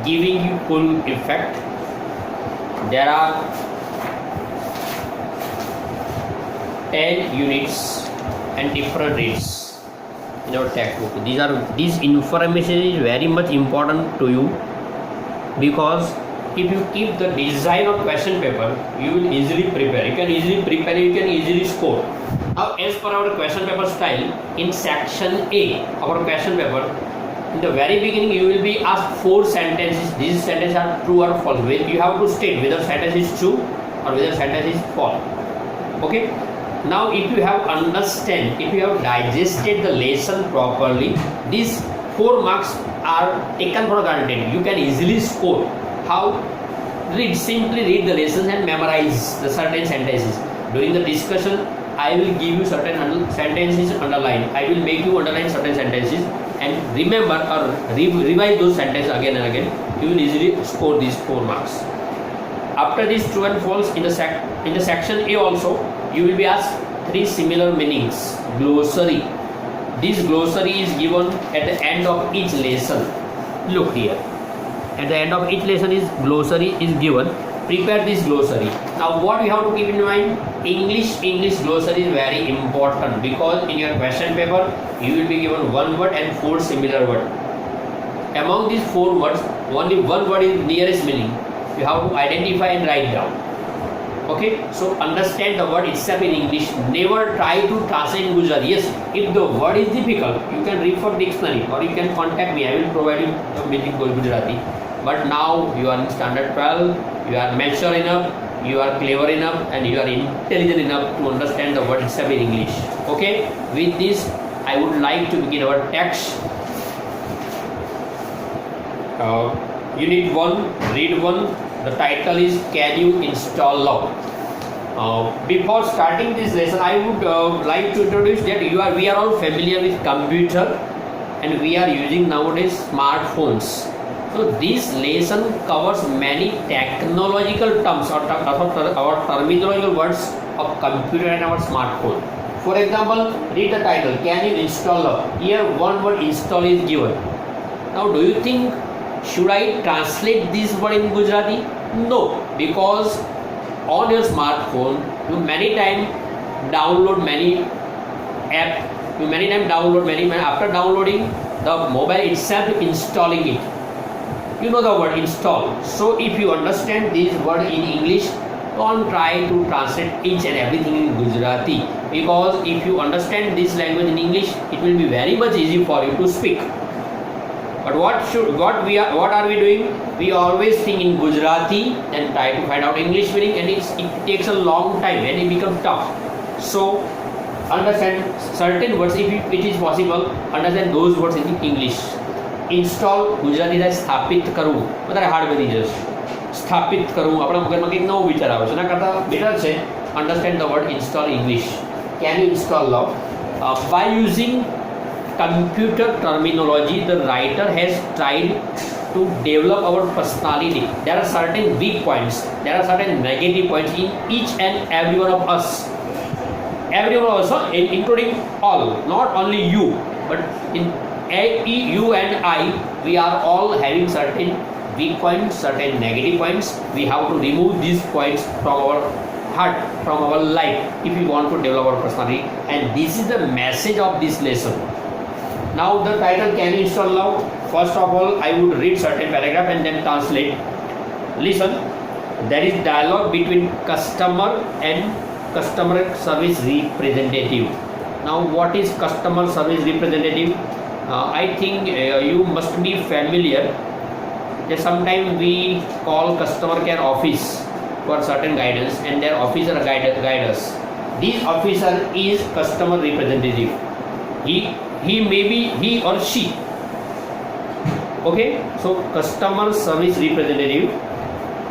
giving you full effect. There are 10 units and different rates in our textbook. This information is very much important to you, because if you keep the design of question paper, you will easily prepare. You can easily prepare, you can easily score. Now, as per our question paper style, in section A, our question paper, in the very beginning, you will be asked 4 sentences. These sentences are true or false. You have to state whether sentence is true or whether sentence is false. Okay. Now, if you have if you have digested the lesson properly, these 4 marks are taken for granted. You can easily score. How? Simply read the lessons and memorize the certain sentences. During the discussion, I will give you certain sentences underlined. I will make you underline certain sentences and remember or revise those sentences again and again. You will easily score these 4 marks. After this true and false, in the section A also, you will be asked 3 similar meanings. Glossary. This glossary is given at the end of each lesson. Look here. At the end of each lesson, glossary is given. Prepare this glossary. Now, what you have to keep in mind? English glossary is very important, because in your question paper, you will be given 1 word and 4 similar words. Among these 4 words, only 1 word is nearest meaning. You have to identify and write down. Okay, so understand the word itself in English. Never try to translate in Gujarati. Yes, if the word is difficult, you can read for dictionary or you can contact me. I will provide you the meaning for Gujarati. But now you are in standard 12, you are mature enough, you are clever enough, and you are intelligent enough to understand the word itself in English. Okay, with this, I would like to begin our text. Unit 1, read 1. The title is Can You Install Love? Before starting this lesson, I would like to introduce that we are all familiar with computer, and we are using nowadays smartphones. So this lesson covers many technological terms or terminological words of computer and our smartphone. For example, read the title, Can You Install Love? Here 1 word install is given. Now, do you think should I translate this word in Gujarati? No, because on your smartphone you many times download many apps. After downloading, the mobile itself installing it. You know the word install. So if you understand this word in English, don't try to translate each and everything in Gujarati, because if you understand this language in English, it will be very much easy for you to speak. But what are we doing? We always think in Gujarati and try to find out English meaning, and it takes a long time and it becomes tough. So understand certain words, if it is possible, understand those words in English. Install Gujarati થાય સ્થાપિત કરવું, વધારે hard બની જશે. સ્થાપિત કરવું આપણા મગજમાં કંઈક નવું વિચાર આવે છે, એના કરતાં બેટર છે understand the word install English. Can you install love? By using computer terminology, the writer has tried to develop our personality. There are certain weak points, there are certain negative points in each and every one of us. Everyone also, including all, not only you, but in you and I, we are all having certain weak points, certain negative points. We have to remove these points from our heart, from our life, if we want to develop our personality. And this is the message of this lesson. Now the title, Can You Install Love? First of all, I would read certain paragraph and then translate. Listen. There is dialogue between customer and customer service representative. Now, what is customer service representative? I think you must be familiar that sometimes we call customer care office for certain guidance, and their officer guide us. This officer is customer representative. He may be he or she. Okay, so customer service representative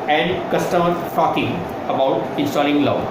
and customer talking about installing love.